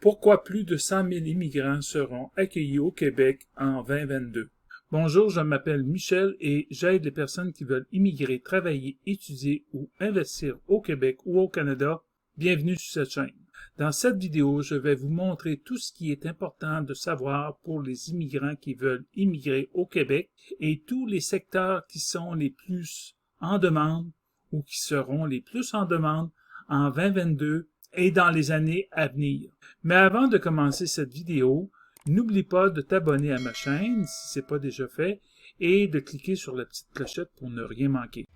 Pourquoi plus de 100 000 immigrants seront accueillis au Québec en 2022? Bonjour, je m'appelle Michel et j'aide les personnes qui veulent immigrer, travailler, étudier ou investir au Québec ou au Canada. Bienvenue sur cette chaîne. Dans cette vidéo, je vais vous montrer tout ce qui est important de savoir pour les immigrants qui veulent immigrer au Québec et tous les secteurs qui sont les plus en demande ou qui seront les plus en demande en 2022 et dans les années à venir. Mais avant de commencer cette vidéo, n'oublie pas de t'abonner à ma chaîne si ce n'est pas déjà fait et de cliquer sur la petite clochette pour ne rien manquer.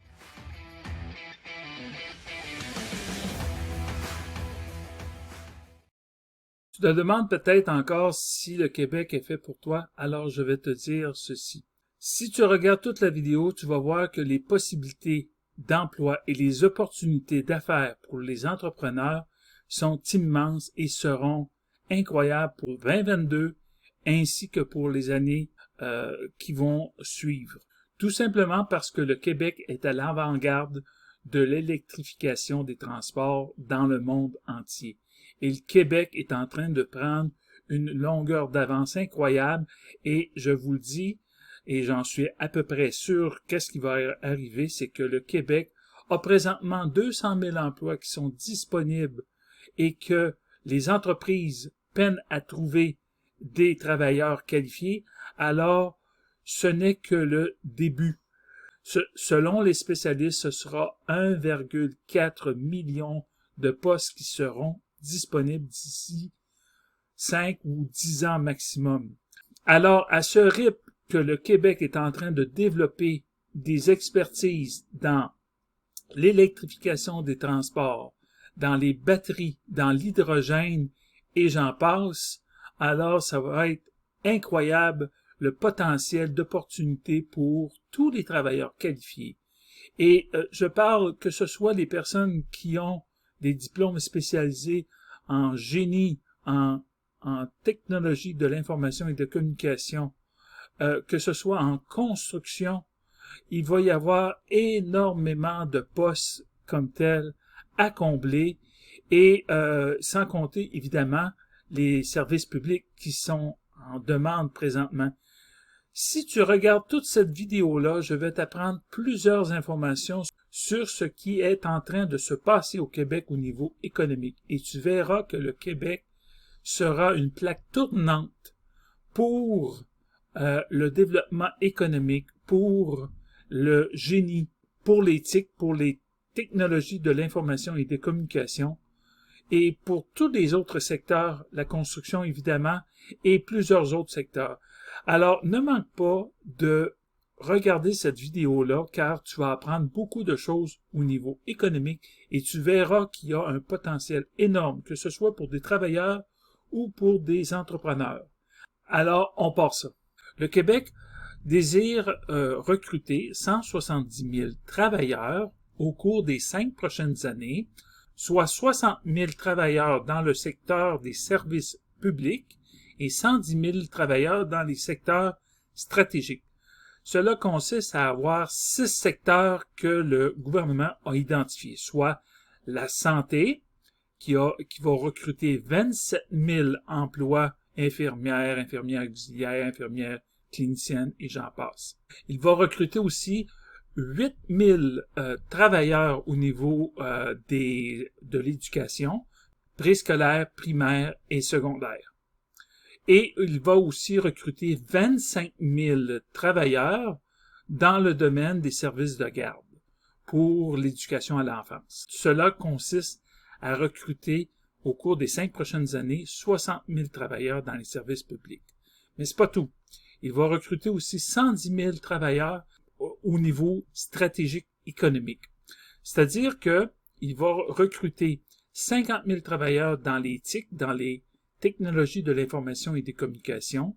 Tu te demandes peut-être encore si le Québec est fait pour toi, alors je vais te dire ceci. Si tu regardes toute la vidéo, tu vas voir que les possibilités d'emploi et les opportunités d'affaires pour les entrepreneurs sont immenses et seront incroyables pour 2022 ainsi que pour les années qui vont suivre. Tout simplement parce que le Québec est à l'avant-garde de l'électrification des transports dans le monde entier. Et le Québec est en train de prendre une longueur d'avance incroyable et je vous le dis, et j'en suis à peu près sûr qu'est-ce qui va arriver, c'est que le Québec a présentement 200 000 emplois qui sont disponibles et que les entreprises peinent à trouver des travailleurs qualifiés, alors ce n'est que le début. Selon les spécialistes, ce sera 1,4 million de postes qui seront disponibles d'ici 5 ou 10 ans maximum. Alors, à ce rythme que le Québec est en train de développer des expertises dans l'électrification des transports, dans les batteries, dans l'hydrogène et j'en passe, alors ça va être incroyable le potentiel d'opportunité pour tous les travailleurs qualifiés. Et je parle que ce soit les personnes qui ont des diplômes spécialisés en génie, en technologie de l'information et de communication, que ce soit en construction, il va y avoir énormément de postes comme tels à combler et sans compter évidemment les services publics qui sont en demande présentement. Si tu regardes toute cette vidéo-là, je vais t'apprendre plusieurs informations sur ce qui est en train de se passer au Québec au niveau économique. Et tu verras que le Québec sera une plaque tournante pour le développement économique, pour le génie, pour l'éthique, pour les technologies de l'information et des communications, et pour tous les autres secteurs, la construction évidemment, et plusieurs autres secteurs. Alors, ne manque pas de regarder cette vidéo-là, car tu vas apprendre beaucoup de choses au niveau économique, et tu verras qu'il y a un potentiel énorme, que ce soit pour des travailleurs ou pour des entrepreneurs. Alors, on part ça. Le Québec désire recruter 170 000 travailleurs au cours des 5 prochaines années, soit 60 000 travailleurs dans le secteur des services publics et 110 000 travailleurs dans les secteurs stratégiques. Cela consiste à avoir 6 secteurs que le gouvernement a identifiés, soit la santé, qui va recruter 27 000 emplois infirmières, infirmières auxiliaires, infirmières cliniciennes et j'en passe. Il va recruter aussi 8 000 travailleurs au niveau de l'éducation, préscolaire, primaire et secondaire. Et il va aussi recruter 25 000 travailleurs dans le domaine des services de garde pour l'éducation à l'enfance. Cela consiste à recruter au cours des 5 prochaines années 60 000 travailleurs dans les services publics. Mais c'est pas tout. Il va recruter aussi 110 000 travailleurs au niveau stratégique économique. C'est-à-dire qu'il va recruter 50 000 travailleurs dans l'éthique, dans les technologies de l'information et des communications.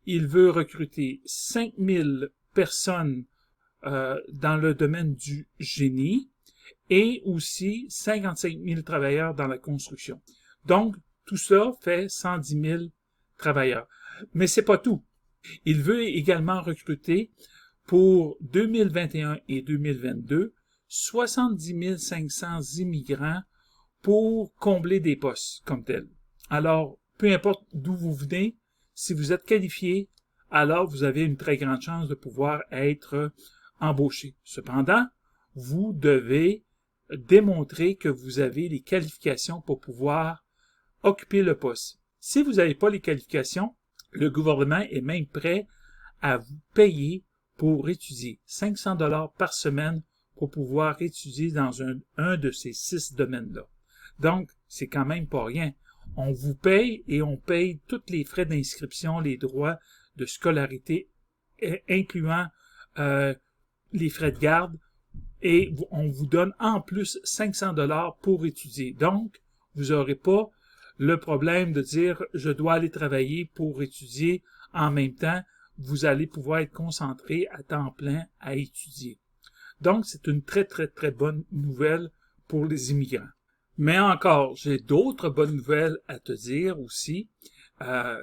Il veut recruter 5 000 personnes dans le domaine du génie et aussi 55 000 travailleurs dans la construction. Donc, tout ça fait 110 000 travailleurs. Mais c'est pas tout. Il veut également recruter pour 2021 et 2022 70 500 immigrants pour combler des postes comme tels. Alors, peu importe d'où vous venez, si vous êtes qualifié, alors vous avez une très grande chance de pouvoir être embauché. Cependant, vous devez démontrer que vous avez les qualifications pour pouvoir occuper le poste. Si vous n'avez pas les qualifications, le gouvernement est même prêt à vous payer pour étudier 500 $ par semaine pour pouvoir étudier dans un de ces 6 domaines-là. Donc, c'est quand même pas rien. On vous paye et on paye tous les frais d'inscription, les droits de scolarité, incluant les frais de garde, et on vous donne en plus 500 $ pour étudier. Donc, vous n'aurez pas le problème de dire « je dois aller travailler pour étudier en même temps ». Vous allez pouvoir être concentré à temps plein à étudier. Donc, c'est une très, très, très bonne nouvelle pour les immigrants. Mais encore, j'ai d'autres bonnes nouvelles à te dire aussi,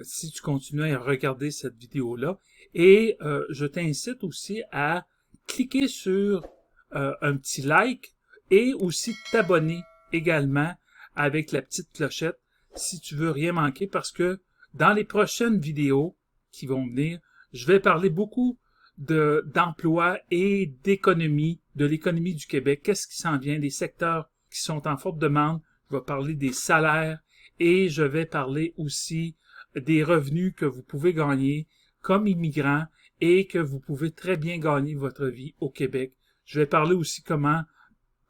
si tu continues à regarder cette vidéo-là. Et je t'incite aussi à cliquer sur un petit like et aussi t'abonner également avec la petite clochette si tu veux rien manquer, parce que dans les prochaines vidéos qui vont venir, je vais parler beaucoup d'emploi et d'économie, de l'économie du Québec. Qu'est-ce qui s'en vient, les secteurs qui sont en forte demande. Je vais parler des salaires et je vais parler aussi des revenus que vous pouvez gagner comme immigrant et que vous pouvez très bien gagner votre vie au Québec. Je vais parler aussi comment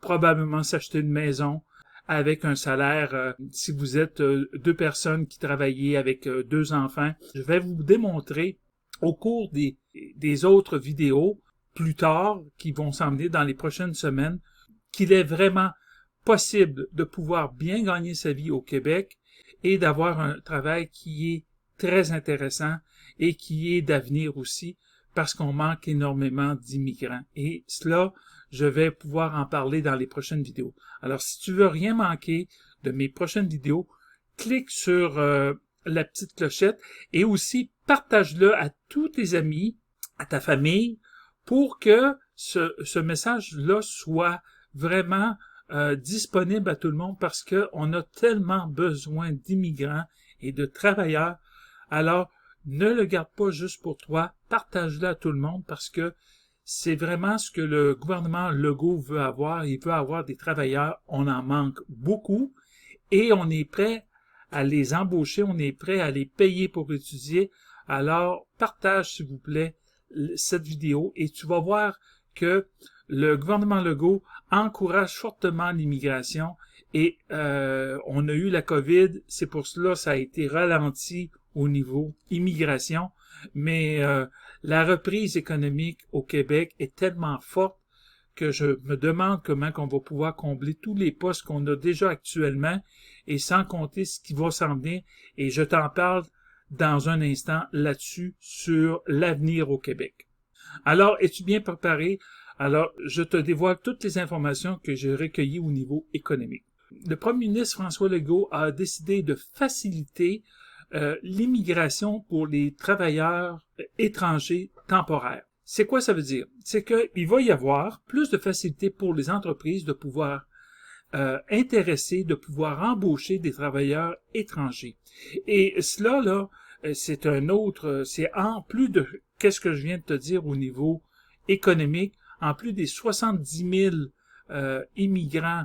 probablement s'acheter une maison avec un salaire, si vous êtes 2 personnes qui travaillent avec 2 enfants. Je vais vous démontrer au cours des autres vidéos plus tard, qui vont s'en venir dans les prochaines semaines, qu'il est vraiment possible de pouvoir bien gagner sa vie au Québec et d'avoir un travail qui est très intéressant et qui est d'avenir aussi, parce qu'on manque énormément d'immigrants. Et cela, je vais pouvoir en parler dans les prochaines vidéos. Alors, si tu veux rien manquer de mes prochaines vidéos, clique sur la petite clochette et aussi partage-le à tous tes amis, à ta famille, pour que ce message-là soit vraiment disponible à tout le monde, parce qu'on a tellement besoin d'immigrants et de travailleurs. Alors, ne le garde pas juste pour toi, partage-le à tout le monde, parce que c'est vraiment ce que le gouvernement Legault veut avoir. Il veut avoir des travailleurs, on en manque beaucoup, et on est prêt à les embaucher, on est prêt à les payer pour étudier. Alors, partage s'il vous plaît cette vidéo et tu vas voir que le gouvernement Legault encourage fortement l'immigration et on a eu la COVID, c'est pour cela que ça a été ralenti au niveau immigration, mais la reprise économique au Québec est tellement forte que je me demande comment on va pouvoir combler tous les postes qu'on a déjà actuellement et sans compter ce qui va s'en venir, et je t'en parle dans un instant là-dessus sur l'avenir au Québec. Alors, es-tu bien préparé? Alors, je te dévoile toutes les informations que j'ai recueillies au niveau économique. Le premier ministre François Legault a décidé de faciliter l'immigration pour les travailleurs étrangers temporaires. C'est quoi ça veut dire? C'est qu'il va y avoir plus de facilité pour les entreprises de pouvoir intéresser, de pouvoir embaucher des travailleurs étrangers. Et cela, là, c'est en plus de qu'est-ce que je viens de te dire au niveau économique, en plus des 70 000 immigrants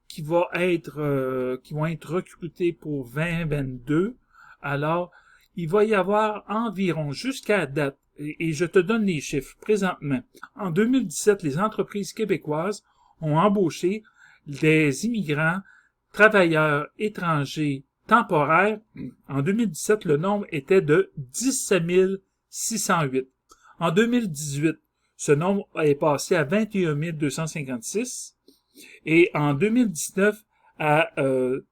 qui vont être recrutés pour 2022, alors il va y avoir environ, jusqu'à date, et je te donne les chiffres présentement, en 2017, les entreprises québécoises ont embauché des immigrants, travailleurs étrangers temporaires. En 2017, le nombre était de 17 608. En 2018, ce nombre est passé à 21 256 et en 2019 à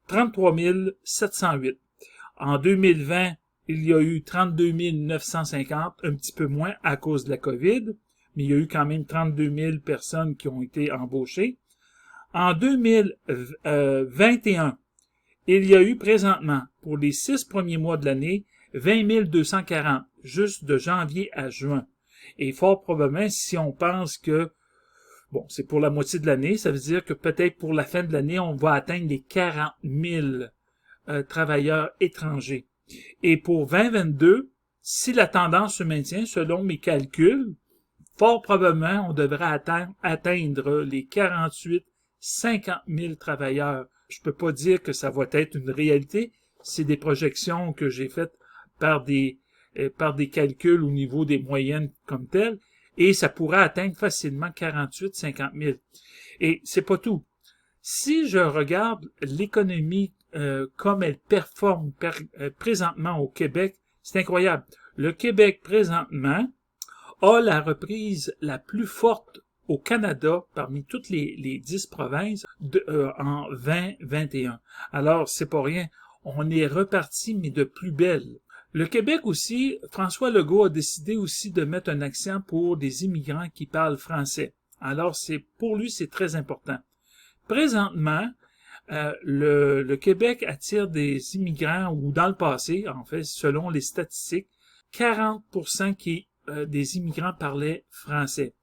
33 708. En 2020, il y a eu 32 950, un petit peu moins à cause de la COVID, mais il y a eu quand même 32 000 personnes qui ont été embauchées. En 2021, il y a eu présentement, pour les 6 premiers mois de l'année, 20 240, juste de janvier à juin. Et fort probablement, si on pense que, bon, c'est pour la moitié de l'année, ça veut dire que peut-être pour la fin de l'année, on va atteindre les 40 000 travailleurs étrangers. Et pour 2022, si la tendance se maintient selon mes calculs, fort probablement on devrait atteindre les 48-50 000 travailleurs. Je peux pas dire que ça va être une réalité, c'est des projections que j'ai faites par des calculs au niveau des moyennes comme telles, et ça pourrait atteindre facilement 48-50 000. Et c'est pas tout. Si je regarde l'économie comme elle performe présentement au Québec, c'est incroyable. Le Québec présentement a la reprise la plus forte au Canada parmi toutes les 10 provinces en 2021. Alors, c'est pas rien. On est reparti, mais de plus belle. Le Québec aussi, François Legault a décidé aussi de mettre un accent pour des immigrants qui parlent français. Alors, pour lui, c'est très important. Présentement, le Québec attire des immigrants, ou dans le passé, en fait, selon les statistiques, 40% des immigrants parlaient français.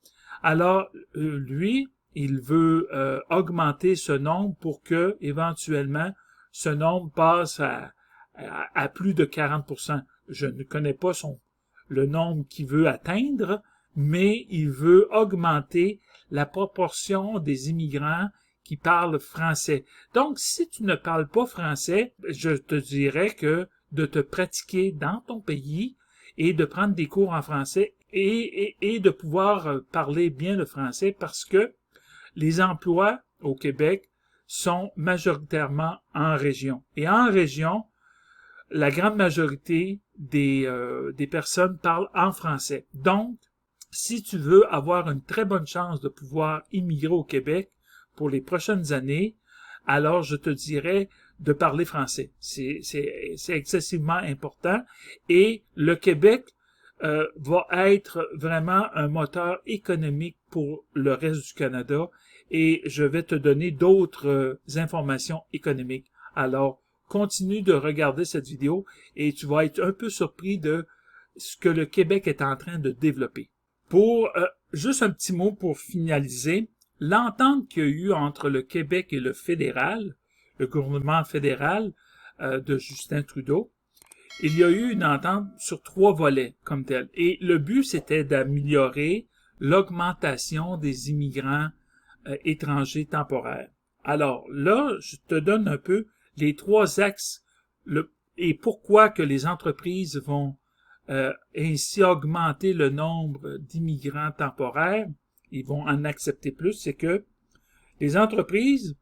Alors, lui, il veut augmenter ce nombre pour que, éventuellement, ce nombre passe à plus de 40%. Je ne connais pas le nombre qu'il veut atteindre, mais il veut augmenter la proportion des immigrants qui parlent français. Donc, si tu ne parles pas français, je te dirais que de te pratiquer dans ton pays et de prendre des cours en français et de pouvoir parler bien le français parce que les emplois au Québec sont majoritairement en région. Et en région, la grande majorité des personnes parlent en français. Donc, si tu veux avoir une très bonne chance de pouvoir immigrer au Québec pour les prochaines années, alors je te dirais de parler français. C'est excessivement important. Et le Québec va être vraiment un moteur économique pour le reste du Canada. Et je vais te donner d'autres informations économiques. Alors, continue de regarder cette vidéo et tu vas être un peu surpris de ce que le Québec est en train de développer. Pour juste un petit mot pour finaliser, l'entente qu'il y a eu entre le Québec et le fédéral, le gouvernement fédéral de Justin Trudeau, il y a eu une entente sur 3 volets comme tel. Et le but, c'était d'améliorer l'augmentation des immigrants étrangers temporaires. Alors là, je te donne un peu les 3 axes et pourquoi que les entreprises vont ainsi augmenter le nombre d'immigrants temporaires. Ils vont en accepter plus. C'est que les entreprises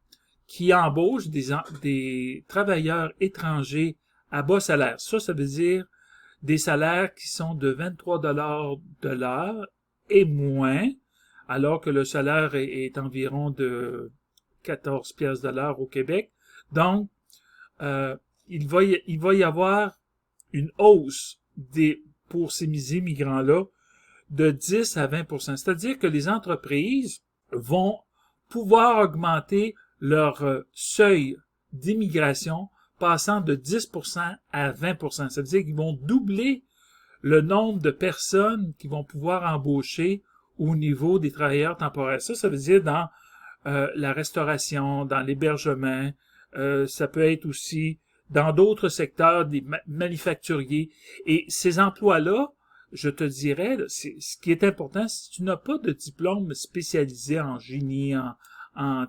qui embauchent des travailleurs étrangers à bas salaire, ça veut dire des salaires qui sont de 23 $ de l'heure et moins, alors que le salaire est environ de 14 pièces de l'heure au Québec. Donc, il va y avoir une hausse pour ces immigrants-là de 10 à 20%. C'est-à-dire que les entreprises vont pouvoir augmenter leur seuil d'immigration passant de 10% à 20%. Ça veut dire qu'ils vont doubler le nombre de personnes qui vont pouvoir embaucher au niveau des travailleurs temporaires. Ça veut dire dans la restauration, dans l'hébergement, ça peut être aussi dans d'autres secteurs, des manufacturiers. Et ces emplois-là, je te dirais, ce qui est important, si tu n'as pas de diplôme spécialisé en génie, en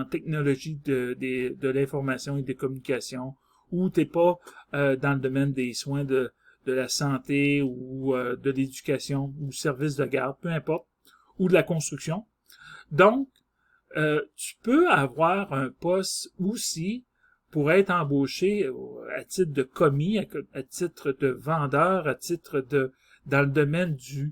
technologie de l'information et des communications, ou t'es pas dans le domaine des soins de la santé ou de l'éducation ou service de garde, peu importe, ou de la construction. Donc, tu peux avoir un poste aussi pour être embauché à titre de commis, à titre de vendeur, à titre dans le domaine du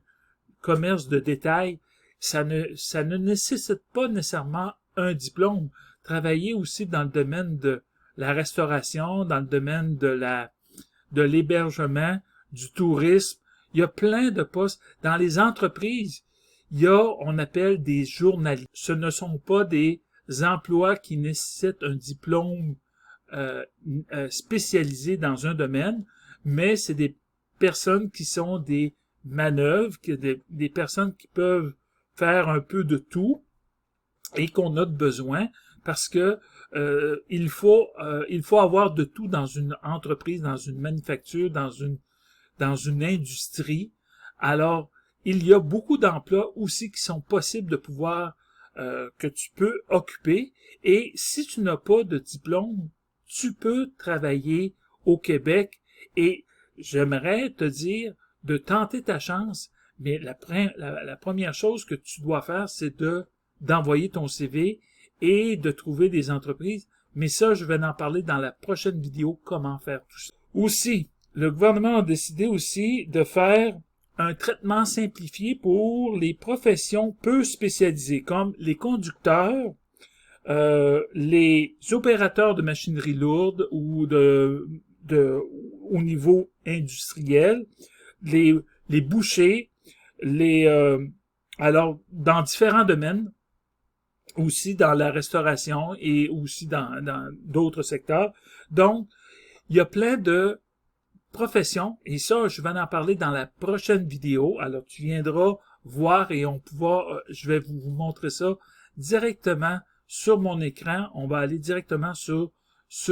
commerce de détail. Ça ne nécessite pas nécessairement un diplôme. Travailler aussi dans le domaine de la restauration, dans le domaine de l'hébergement, du tourisme. Il y a plein de postes. Dans les entreprises, on appelle des journalistes. Ce ne sont pas des emplois qui nécessitent un diplôme spécialisé dans un domaine, mais c'est des personnes qui sont des manœuvres, des personnes qui peuvent faire un peu de tout et qu'on a besoin parce que il faut avoir de tout dans une entreprise, dans une manufacture, dans une industrie. Alors, il y a beaucoup d'emplois aussi qui sont possibles de pouvoir que tu peux occuper. Et si tu n'as pas de diplôme, tu peux travailler au Québec. Et j'aimerais te dire de tenter ta chance, mais la première chose que tu dois faire, c'est d'envoyer ton CV et de trouver des entreprises. Mais ça, je vais en parler dans la prochaine vidéo, comment faire tout ça. Aussi, le gouvernement a décidé aussi de faire un traitement simplifié pour les professions peu spécialisées, comme les conducteurs, les opérateurs de machinerie lourde ou au niveau industriel, les bouchers, alors dans différents domaines, aussi dans la restauration et aussi dans d'autres secteurs. Donc, il y a plein de professions, et ça, je vais en parler dans la prochaine vidéo. Alors, tu viendras voir et je vais vous montrer ça directement sur mon écran. On va aller directement sur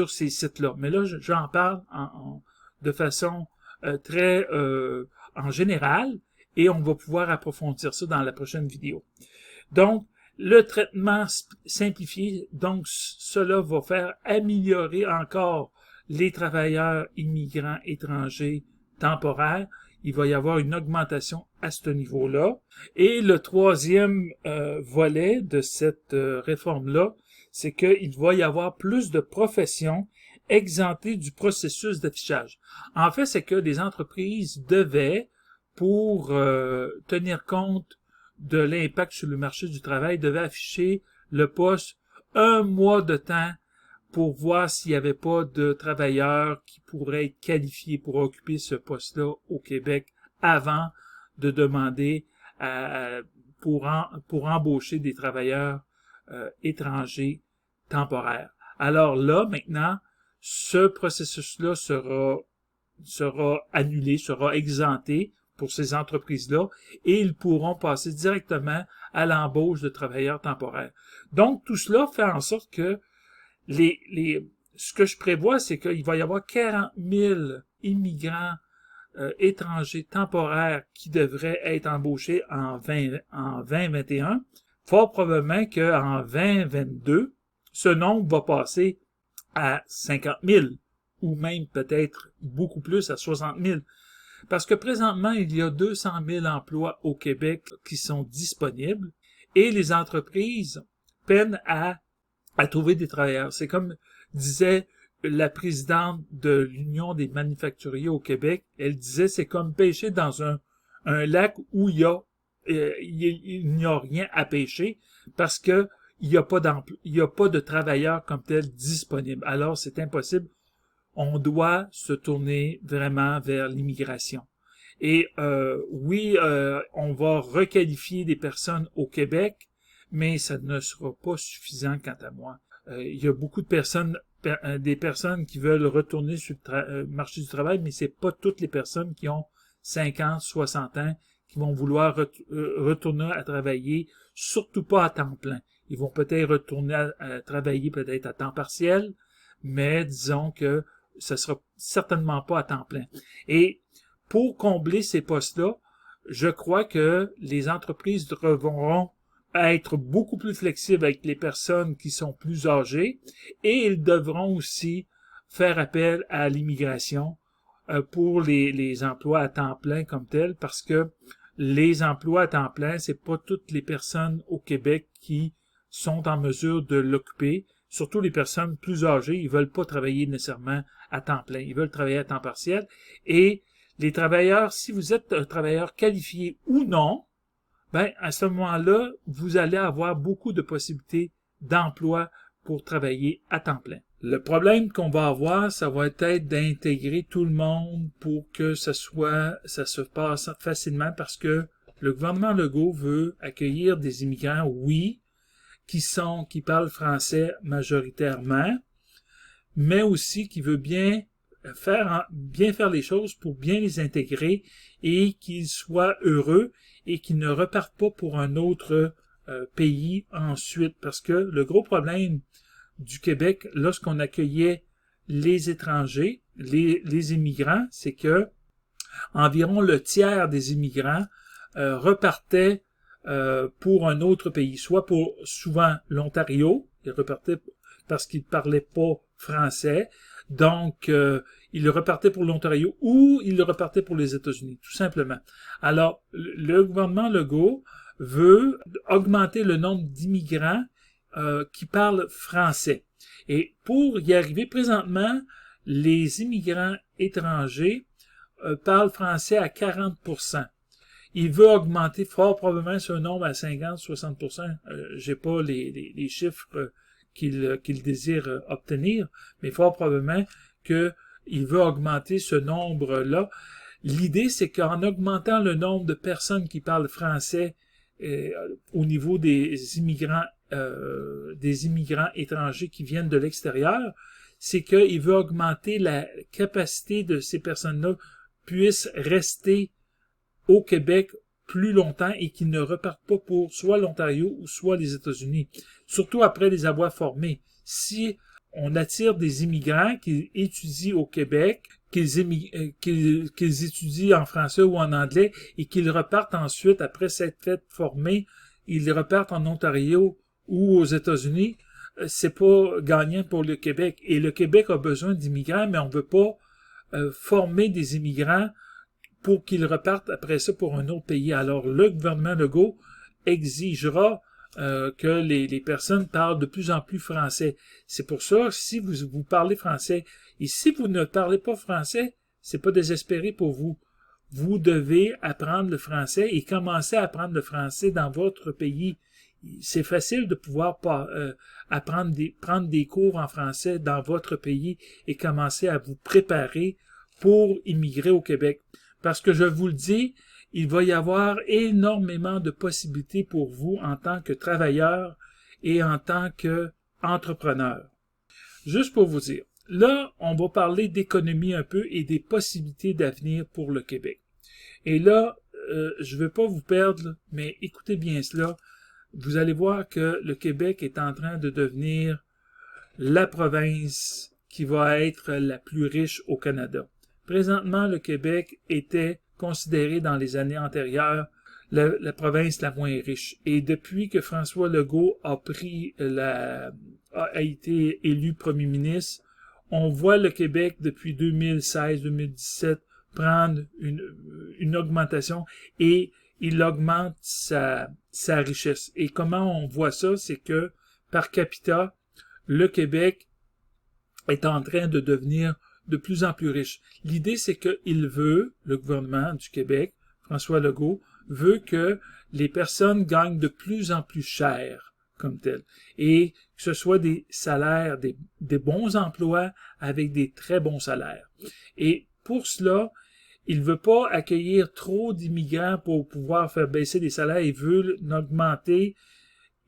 ces sites-là. Mais là, j'en parle de façon très en général, et on va pouvoir approfondir ça dans la prochaine vidéo. Donc, le traitement simplifié, donc cela va faire améliorer encore les travailleurs immigrants étrangers temporaires. Il va y avoir une augmentation à ce niveau-là. Et le troisième volet de cette réforme-là, c'est qu'il va y avoir plus de professions exemptées du processus d'affichage. En fait, c'est que les entreprises devaient, pour tenir compte de l'impact sur le marché du travail, devaient afficher le poste un mois de temps pour voir s'il n'y avait pas de travailleurs qui pourraient être qualifiés pour occuper ce poste-là au Québec avant de demander pour embaucher des travailleurs étrangers temporaires. Alors là, maintenant, ce processus-là sera annulé, sera exempté pour ces entreprises-là, et ils pourront passer directement à l'embauche de travailleurs temporaires. Donc, tout cela fait en sorte que ce que je prévois, c'est qu'il va y avoir 40 000 immigrants étrangers temporaires qui devraient être embauchés en 2021. Fort probablement qu'en 2022, ce nombre va passer à 50 000 ou même peut-être beaucoup plus, à 60 000. Parce que présentement, il y a 200 000 emplois au Québec qui sont disponibles et les entreprises peinent à trouver des travailleurs. C'est comme disait la présidente de l'Union des manufacturiers au Québec. Elle disait, c'est comme pêcher dans un lac où il n'y a rien à pêcher parce que il n'y a pas de travailleurs comme tel disponibles. Alors, c'est impossible. On doit se tourner vraiment vers l'immigration. Et oui, on va requalifier des personnes au Québec, mais ça ne sera pas suffisant quant à moi. Il y a beaucoup de personnes, des personnes qui veulent retourner sur le marché du travail, mais c'est pas toutes les personnes qui ont 50, 60 ans qui vont vouloir retourner à travailler, surtout pas à temps plein. Ils vont peut-être retourner à travailler peut-être à temps partiel, mais disons que ce sera certainement pas à temps plein. Et pour combler ces postes-là, je crois que les entreprises devront être beaucoup plus flexibles avec les personnes qui sont plus âgées et ils devront aussi faire appel à l'immigration pour les emplois à temps plein comme tels, parce que les emplois à temps plein, c'est pas toutes les personnes au Québec qui sont en mesure de l'occuper. Surtout les personnes plus âgées, ils veulent pas travailler nécessairement à temps plein, ils veulent travailler à temps partiel. Et les travailleurs, si vous êtes un travailleur qualifié ou non, ben à ce moment-là, vous allez avoir beaucoup de possibilités d'emploi pour travailler à temps plein. Le problème qu'on va avoir, ça va être d'intégrer tout le monde pour que ça se passe facilement, parce que le gouvernement Legault veut accueillir des immigrants, oui, qui parlent français majoritairement, mais aussi qui veut bien faire les choses pour bien les intégrer et qu'ils soient heureux et qu'ils ne repartent pas pour un autre pays ensuite. Parce que le gros problème du Québec lorsqu'on accueillait les étrangers, les immigrants, c'est que environ le tiers des immigrants repartaient pour un autre pays, soit pour souvent l'Ontario, ils repartaient parce qu'ils ne parlaient pas français, donc ils repartaient pour l'Ontario ou ils repartaient pour les États-Unis, tout simplement. Alors, le gouvernement Legault veut augmenter le nombre d'immigrants qui parlent français. Et pour y arriver, présentement, les immigrants étrangers parlent français à 40%. Il veut augmenter fort probablement ce nombre à 50-60%. J'ai pas les chiffres qu'il désire obtenir, mais fort probablement qu'il veut augmenter ce nombre-là. L'idée, c'est qu'en augmentant le nombre de personnes qui parlent français au niveau des immigrants étrangers qui viennent de l'extérieur, c'est qu'il veut augmenter la capacité de ces personnes-là puissent rester au Québec plus longtemps et qu'ils ne repartent pas pour soit l'Ontario ou soit les États-Unis. Surtout après les avoir formés. Si on attire des immigrants qui étudient au Québec, qu'ils étudient en français ou en anglais et qu'ils repartent ensuite, après s'être fait former, ils repartent en Ontario ou aux États-Unis, c'est pas gagnant pour le Québec. Et le Québec a besoin d'immigrants, mais on veut pas former des immigrants pour qu'ils repartent après ça pour un autre pays. Alors, le gouvernement Legault exigera que les personnes parlent de plus en plus français. C'est pour ça, si vous parlez français, et si vous ne parlez pas français, c'est pas désespéré pour vous. Vous devez apprendre le français et commencer à apprendre le français dans votre pays. C'est facile de pouvoir prendre des cours en français dans votre pays et commencer à vous préparer pour immigrer au Québec. Parce que je vous le dis, il va y avoir énormément de possibilités pour vous en tant que travailleur et en tant qu'entrepreneur. Juste pour vous dire, là, on va parler d'économie un peu et des possibilités d'avenir pour le Québec. Et là, je ne veux pas vous perdre, mais écoutez bien cela. Vous allez voir que le Québec est en train de devenir la province qui va être la plus riche au Canada. Présentement, le Québec était considéré dans les années antérieures la province la moins riche. Et depuis que François Legault a été élu premier ministre, on voit le Québec depuis 2016-2017 prendre une augmentation et il augmente sa richesse. Et comment on voit ça? C'est que par capita, le Québec est en train de devenir de plus en plus riche. L'idée, c'est qu'il veut, le gouvernement du Québec, François Legault, veut que les personnes gagnent de plus en plus cher comme tel. Et que ce soit des salaires, des bons emplois avec des très bons salaires. Et pour cela, il veut pas accueillir trop d'immigrants pour pouvoir faire baisser les salaires. Il veut augmenter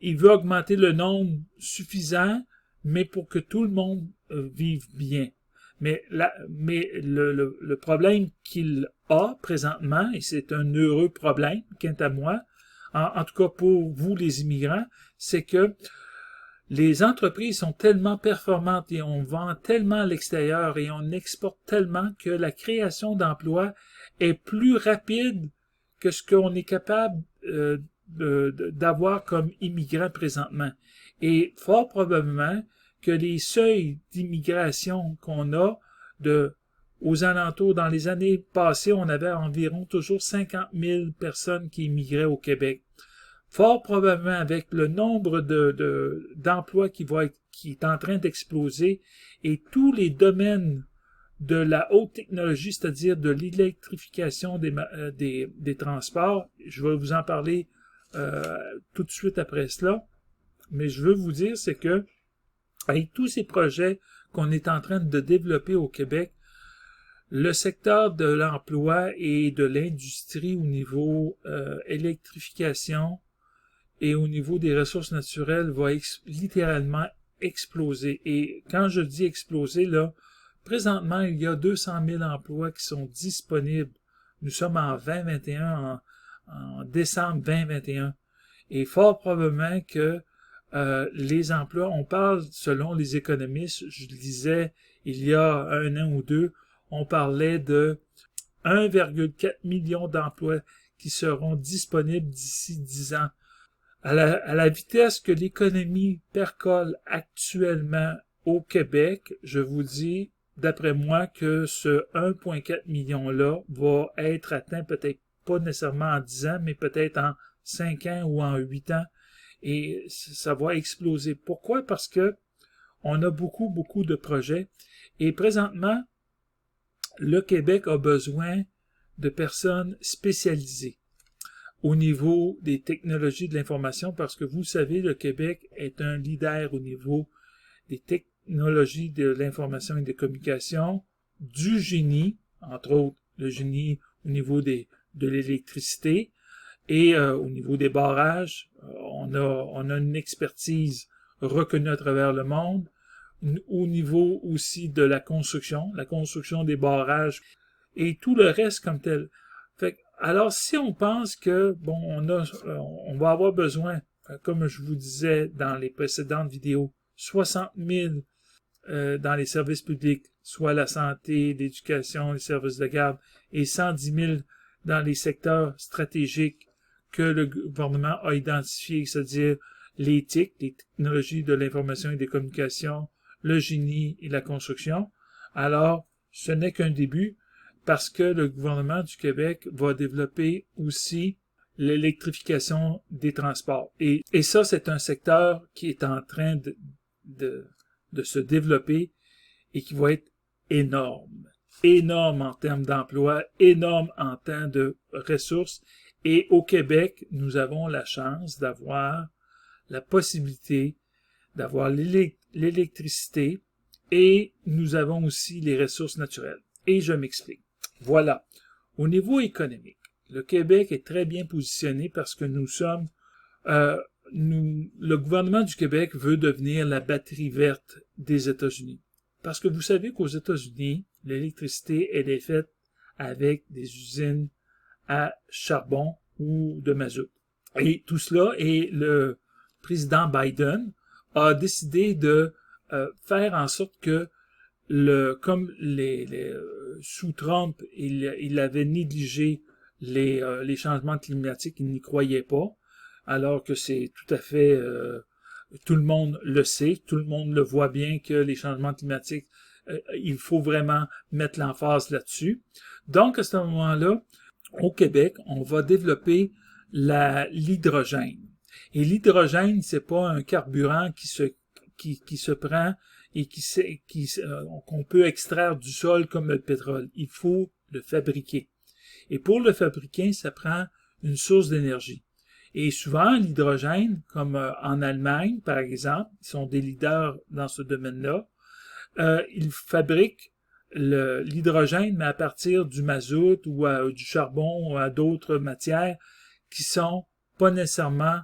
le nombre suffisant, mais pour que tout le monde vive bien. Mais le problème qu'il a présentement, et c'est un heureux problème, quant à moi, en tout cas pour vous les immigrants, c'est que les entreprises sont tellement performantes et on vend tellement à l'extérieur et on exporte tellement que la création d'emplois est plus rapide que ce qu'on est capable d'avoir comme immigrants présentement. Et fort probablement que les seuils d'immigration qu'on a aux alentours, dans les années passées, on avait environ toujours 50 000 personnes qui immigraient au Québec. Fort probablement avec le nombre d'emplois qui est en train d'exploser et tous les domaines de la haute technologie, c'est-à-dire de l'électrification des transports, je vais vous en parler tout de suite après cela, mais je veux vous dire, c'est que avec tous ces projets qu'on est en train de développer au Québec, le secteur de l'emploi et de l'industrie au niveau électrification et au niveau des ressources naturelles va littéralement exploser. Et quand je dis exploser, là, présentement, il y a 200 000 emplois qui sont disponibles. Nous sommes en 2021, en décembre 2021. Et fort probablement que les emplois, on parle, selon les économistes, je le disais il y a 1 an ou 2, on parlait de 1,4 million d'emplois qui seront disponibles d'ici 10 ans. À la vitesse que l'économie percole actuellement au Québec, je vous dis, d'après moi, que ce 1,4 million-là va être atteint peut-être pas nécessairement en 10 ans, mais peut-être en 5 ans ou en 8 ans. Et ça va exploser. Pourquoi? Parce que on a beaucoup, beaucoup de projets. Et présentement, le Québec a besoin de personnes spécialisées au niveau des technologies de l'information, parce que vous savez, le Québec est un leader au niveau des technologies de l'information et des communications, du génie, entre autres le génie au niveau de l'électricité et au niveau des barrages. On a une expertise reconnue à travers le monde, au niveau aussi de la construction des barrages et tout le reste comme tel. Alors, si on pense que, bon, on va avoir besoin, comme je vous disais dans les précédentes vidéos, 60 000 dans les services publics, soit la santé, l'éducation, les services de garde, et 110 000 dans les secteurs stratégiques que le gouvernement a identifiés, c'est-à-dire l'éthique, les technologies de l'information et des communications, le génie et la construction. Alors, ce n'est qu'un début, parce que le gouvernement du Québec va développer aussi l'électrification des transports. Et ça, c'est un secteur qui est en train de se développer et qui va être énorme. Énorme en termes d'emploi, énorme en termes de ressources. Et au Québec, nous avons la chance d'avoir la possibilité d'avoir l'électricité et nous avons aussi les ressources naturelles. Et je m'explique. Voilà. Au niveau économique, le Québec est très bien positionné parce que nous sommes, le gouvernement du Québec veut devenir la batterie verte des États-Unis. Parce que vous savez qu'aux États-Unis, l'électricité, elle est faite avec des usines à charbon ou de mazout. Et tout cela, et le président Biden a décidé de faire en sorte que comme sous Trump, il avait négligé les changements climatiques, il n'y croyait pas, alors que c'est tout à fait, tout le monde le sait, tout le monde le voit bien que les changements climatiques, il faut vraiment mettre l'emphase là-dessus. Donc, à ce moment-là, au Québec, on va développer l'hydrogène. Et l'hydrogène, c'est pas un carburant qui se prend et qu'on peut extraire du sol comme le pétrole. Il faut le fabriquer. Et pour le fabriquer, ça prend une source d'énergie. Et souvent, l'hydrogène, comme en Allemagne, par exemple, ils sont des leaders dans ce domaine-là, ils fabriquent l'hydrogène, mais à partir du mazout ou du charbon ou à d'autres matières qui sont pas nécessairement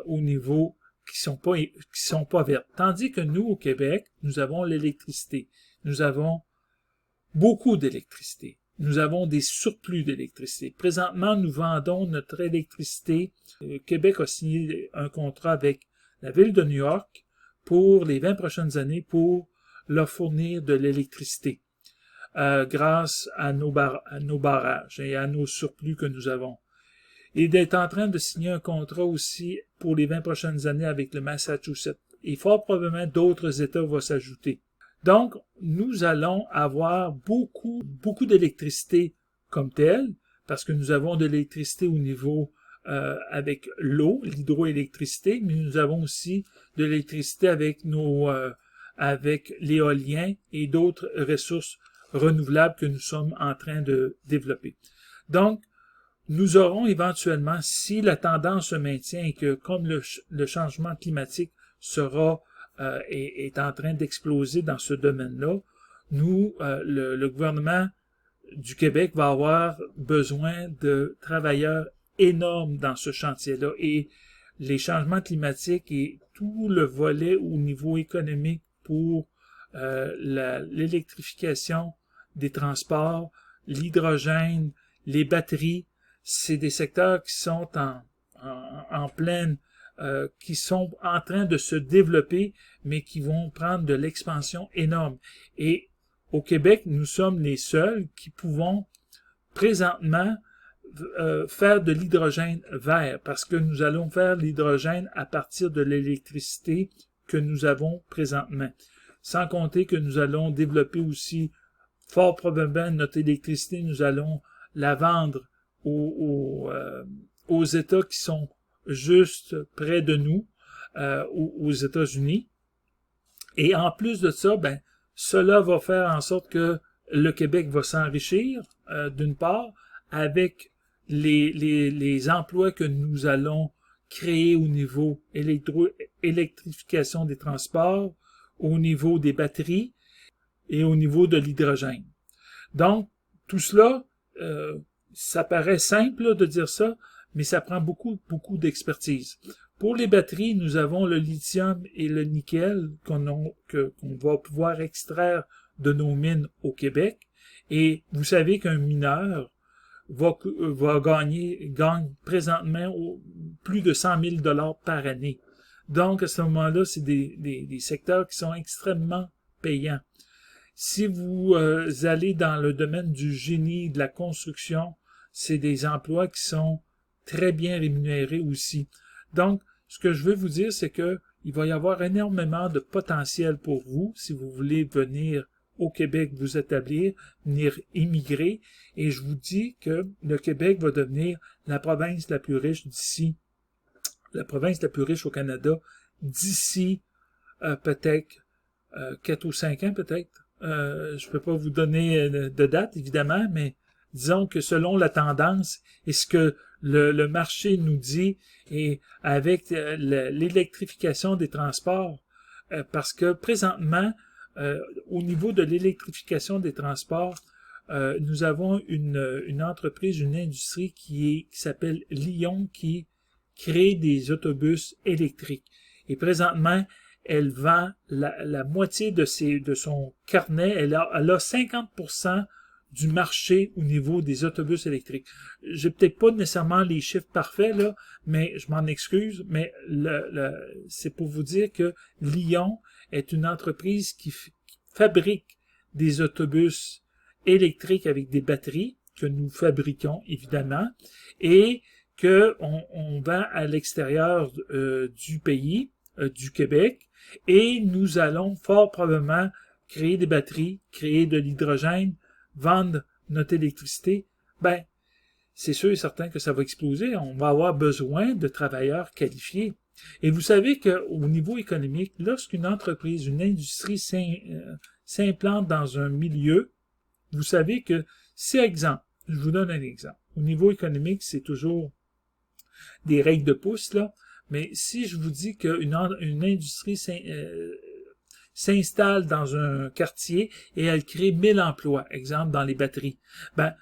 au niveau qui sont pas vertes. Tandis que nous, au Québec, nous avons l'électricité. Nous avons beaucoup d'électricité. Nous avons des surplus d'électricité. Présentement, nous vendons notre électricité. Québec a signé un contrat avec la ville de New York pour les 20 prochaines années pour leur fournir de l'électricité grâce à nos barrages et à nos surplus que nous avons. Et d'être en train de signer un contrat aussi pour les 20 prochaines années avec le Massachusetts. Et fort probablement d'autres États vont s'ajouter. Donc, nous allons avoir beaucoup d'électricité comme telle, parce que nous avons de l'électricité au niveau avec l'eau, l'hydroélectricité, mais nous avons aussi de l'électricité avec avec l'éolien et d'autres ressources renouvelables que nous sommes en train de développer. Donc, nous aurons éventuellement, si la tendance se maintient et que comme le changement climatique est en train d'exploser dans ce domaine-là, le gouvernement du Québec va avoir besoin de travailleurs énormes dans ce chantier-là. Et les changements climatiques et tout le volet au niveau économique pour l'électrification des transports, l'hydrogène, les batteries, c'est des secteurs qui sont en pleine qui sont en train de se développer, mais qui vont prendre de l'expansion énorme. Et au Québec, nous sommes les seuls qui pouvons présentement faire de l'hydrogène vert, parce que nous allons faire l'hydrogène à partir de l'électricité que nous avons présentement. Sans compter que nous allons développer aussi, fort probablement, notre électricité, nous allons la vendre aux États qui sont juste près de nous, aux États-Unis. Et en plus de ça, ben, cela va faire en sorte que le Québec va s'enrichir, d'une part, avec les emplois que nous allons créer au niveau électrification des transports, au niveau des batteries et au niveau de l'hydrogène. Donc, tout cela, ça paraît simple là, de dire ça, mais ça prend beaucoup d'expertise. Pour les batteries, nous avons le lithium et le nickel qu'on va pouvoir extraire de nos mines au Québec. Et vous savez qu'un mineur gagne présentement plus de 100 000 $ par année. Donc, à ce moment-là, c'est des secteurs qui sont extrêmement payants. Si vous allez dans le domaine du génie, de la construction, c'est des emplois qui sont très bien rémunérés aussi. Donc, ce que je veux vous dire, c'est que il va y avoir énormément de potentiel pour vous si vous voulez venir au Québec vous établir, venir immigrer. Et je vous dis que le Québec va devenir la province la plus riche d'ici, la province la plus riche au Canada d'ici peut-être 4 ou 5 ans peut-être. Je peux pas vous donner de date évidemment, mais disons que selon la tendance et ce que le marché nous dit, et avec l'électrification des transports, parce que présentement, au niveau de l'électrification des transports, nous avons une entreprise, une industrie qui s'appelle Lion, qui crée des autobus électriques. Et présentement, elle vend la moitié de son carnet. Elle a 50% du marché au niveau des autobus électriques. J'ai peut-être pas nécessairement les chiffres parfaits, là, mais je m'en excuse, mais c'est pour vous dire que Lion est une entreprise qui fabrique des autobus électriques avec des batteries que nous fabriquons, évidemment, et que on vend à l'extérieur du pays, du Québec, et nous allons fort probablement créer des batteries, créer de l'hydrogène, vendre notre électricité. Ben, c'est sûr et certain que ça va exploser. On va avoir besoin de travailleurs qualifiés. Et vous savez qu'au niveau économique, lorsqu'une entreprise, une industrie s'implante dans un milieu, vous savez que, si exemple, je vous donne un exemple. Au niveau économique, c'est toujours des règles de pouce, là. Mais si je vous dis qu'une industrie s'installe dans un quartier et elle crée 1000 emplois, exemple dans les batteries, ben,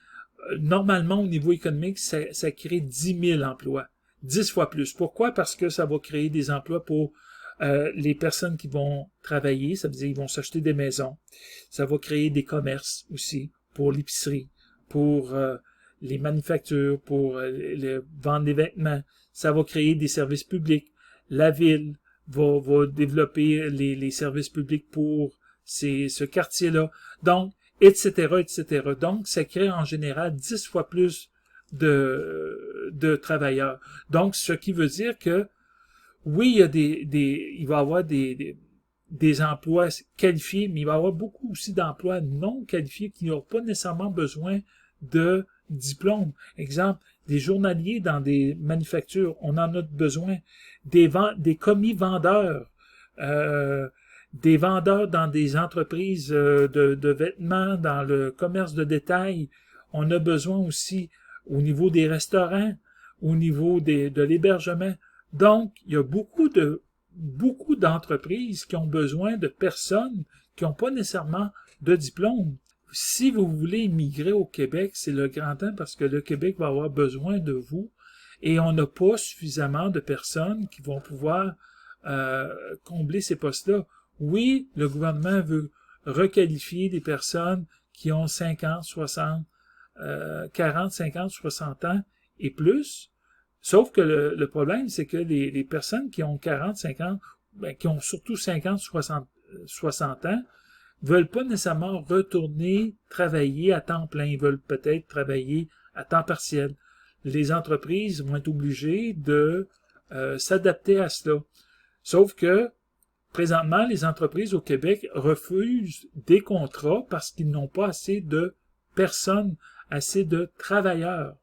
normalement, au niveau économique, ça crée 10 000 emplois. 10 fois plus. Pourquoi? Parce que ça va créer des emplois pour les personnes qui vont travailler, ça veut dire qu'ils vont s'acheter des maisons. Ça va créer des commerces aussi pour l'épicerie, pour les manufactures, pour vendre des vêtements. Ça va créer des services publics. La ville va développer les services publics pour ce quartier-là. Donc, etc., etc. Donc, ça crée en général 10 fois plus de travailleurs. Donc, ce qui veut dire que, oui, il y a il va y avoir des emplois qualifiés, mais il va y avoir beaucoup aussi d'emplois non qualifiés qui n'ont pas nécessairement besoin de diplôme. Exemple, des journaliers dans des manufactures, on en a besoin. Des commis vendeurs, des vendeurs dans des entreprises de vêtements, dans le commerce de détail. On a besoin aussi au niveau des restaurants, au niveau de l'hébergement. Donc, il y a beaucoup d'entreprises qui ont besoin de personnes qui n'ont pas nécessairement de diplôme. Si vous voulez immigrer au Québec, c'est le grand temps parce que le Québec va avoir besoin de vous et on n'a pas suffisamment de personnes qui vont pouvoir combler ces postes-là. Oui, le gouvernement veut requalifier des personnes qui ont 50, 60, 40, 50, 60 ans et plus, Sauf que le problème, c'est que les personnes qui ont 40, 50, qui ont surtout 50, 60 ans, veulent pas nécessairement retourner travailler à temps plein. Ils veulent peut-être travailler à temps partiel. Les entreprises vont être obligées de s'adapter à cela. Sauf que, présentement, les entreprises au Québec refusent des contrats parce qu'ils n'ont pas assez de personnes, assez de travailleurs.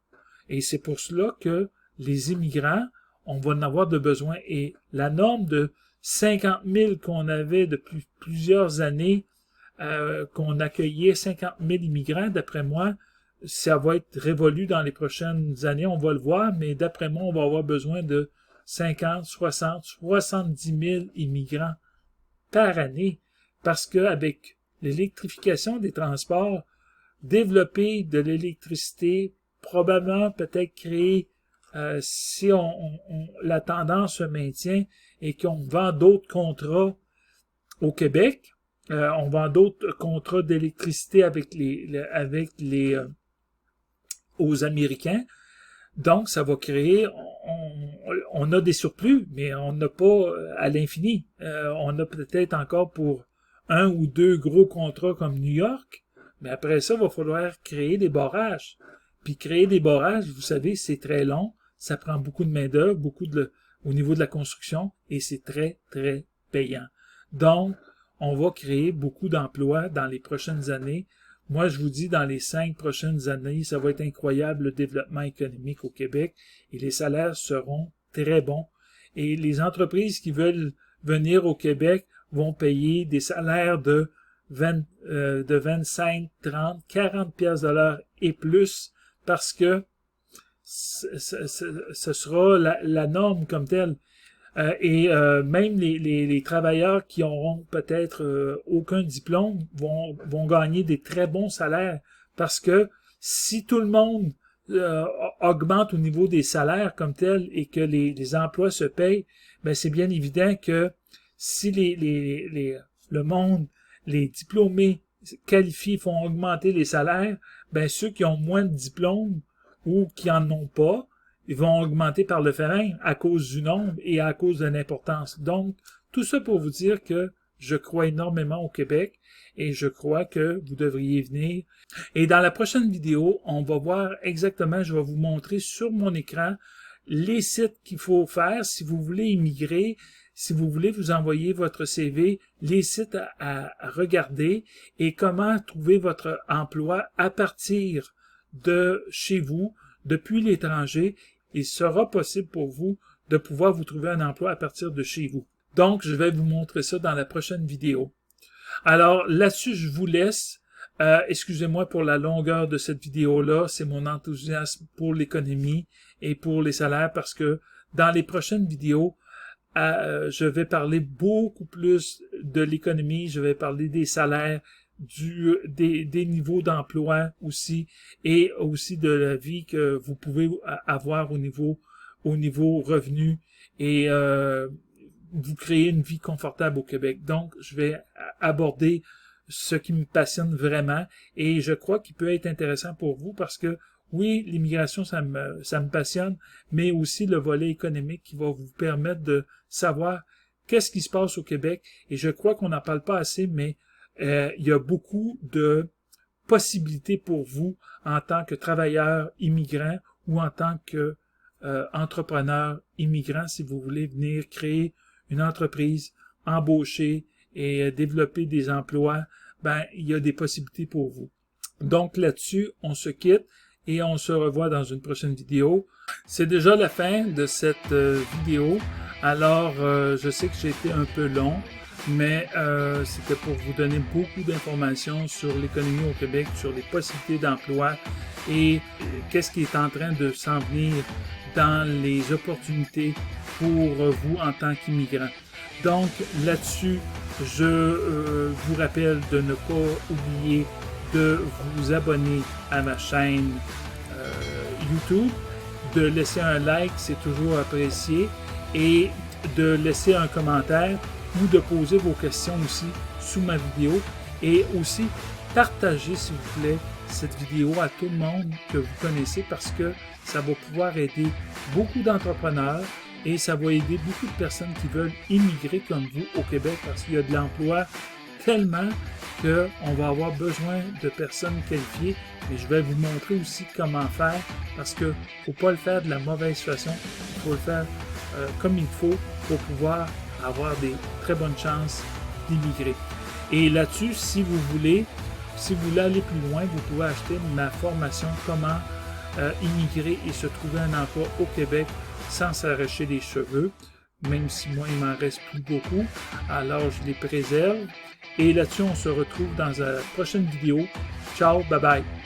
Et c'est pour cela que les immigrants, on va en avoir de besoin. Et la norme de 50 000 qu'on avait depuis plusieurs années, qu'on accueillait 50 000 immigrants, d'après moi, ça va être révolu dans les prochaines années, on va le voir, mais d'après moi, on va avoir besoin de 50, 60, 70 000 immigrants par année, parce qu'avec l'électrification des transports, développer de l'électricité, probablement peut-être créer, si la tendance se maintient et qu'on vend d'autres contrats au Québec, on vend d'autres contrats d'électricité avec les aux Américains. Donc, ça va créer, on a des surplus, mais on n'a pas à l'infini. On a peut-être encore pour 1 ou 2 gros contrats comme New York, mais après ça, il va falloir créer des barrages. Puis créer des barrages, vous savez, c'est très long, ça prend beaucoup de main-d'œuvre, au niveau de la construction, et c'est très, très payant. Donc, on va créer beaucoup d'emplois dans les prochaines années. Moi, je vous dis, dans les 5 prochaines années, ça va être incroyable le développement économique au Québec et les salaires seront très bons. Et les entreprises qui veulent venir au Québec vont payer des salaires de 25, 30, 40 piastres de l'heure et plus parce que ce sera la norme comme telle. Même les travailleurs qui auront peut-être aucun diplôme vont gagner des très bons salaires parce que si tout le monde augmente au niveau des salaires comme tel et que les emplois se payent, ben c'est bien évident que si le monde, les diplômés qualifiés font augmenter les salaires, ben ceux qui ont moins de diplômes ou qui en ont pas, ils vont augmenter par le fait même à cause du nombre et à cause de l'importance. Donc, tout ça pour vous dire que je crois énormément au Québec et je crois que vous devriez venir. Et dans la prochaine vidéo, on va voir exactement, je vais vous montrer sur mon écran les sites qu'il faut faire si vous voulez immigrer, si vous voulez vous envoyer votre CV, les sites à regarder et comment trouver votre emploi à partir de chez vous, depuis l'étranger. Il sera possible pour vous de pouvoir vous trouver un emploi à partir de chez vous. Donc, je vais vous montrer ça dans la prochaine vidéo. Alors, là-dessus, je vous laisse. Excusez-moi pour la longueur de cette vidéo-là. C'est mon enthousiasme pour l'économie et pour les salaires parce que dans les prochaines vidéos, je vais parler beaucoup plus de l'économie. Je vais parler des salaires, des niveaux d'emploi aussi et aussi de la vie que vous pouvez avoir au niveau revenu et vous créer une vie confortable au Québec. Donc, je vais aborder ce qui me passionne vraiment et je crois qu'il peut être intéressant pour vous parce que oui, l'immigration, ça me passionne, mais aussi le volet économique qui va vous permettre de savoir qu'est-ce qui se passe au Québec et je crois qu'on n'en parle pas assez, mais il y a beaucoup de possibilités pour vous en tant que travailleur immigrant ou en tant que entrepreneur immigrant si vous voulez venir créer une entreprise, embaucher et développer des emplois, ben il y a des possibilités pour vous. Donc là-dessus, on se quitte et on se revoit dans une prochaine vidéo. C'est déjà la fin de cette vidéo. Alors, je sais que j'ai été un peu long, mais c'était pour vous donner beaucoup d'informations sur l'économie au Québec, sur les possibilités d'emploi et qu'est-ce qui est en train de s'en venir dans les opportunités pour vous en tant qu'immigrant. Donc là-dessus, je vous rappelle de ne pas oublier de vous abonner à ma chaîne YouTube, de laisser un like, c'est toujours apprécié, et de laisser un commentaire ou de poser vos questions aussi sous ma vidéo et aussi partager s'il vous plaît cette vidéo à tout le monde que vous connaissez parce que ça va pouvoir aider beaucoup d'entrepreneurs et ça va aider beaucoup de personnes qui veulent immigrer comme vous au Québec parce qu'il y a de l'emploi tellement qu'on va avoir besoin de personnes qualifiées. Mais je vais vous montrer aussi comment faire parce qu'il ne faut pas le faire de la mauvaise façon. Il faut le faire comme il faut pour pouvoir avoir des très bonnes chances d'immigrer. Et là-dessus, si vous voulez aller plus loin, vous pouvez acheter ma formation « Comment immigrer et se trouver un emploi au Québec sans s'arracher les cheveux ». Même si moi, il m'en reste plus beaucoup, alors je les préserve. Et là-dessus, on se retrouve dans la prochaine vidéo. Ciao, bye bye!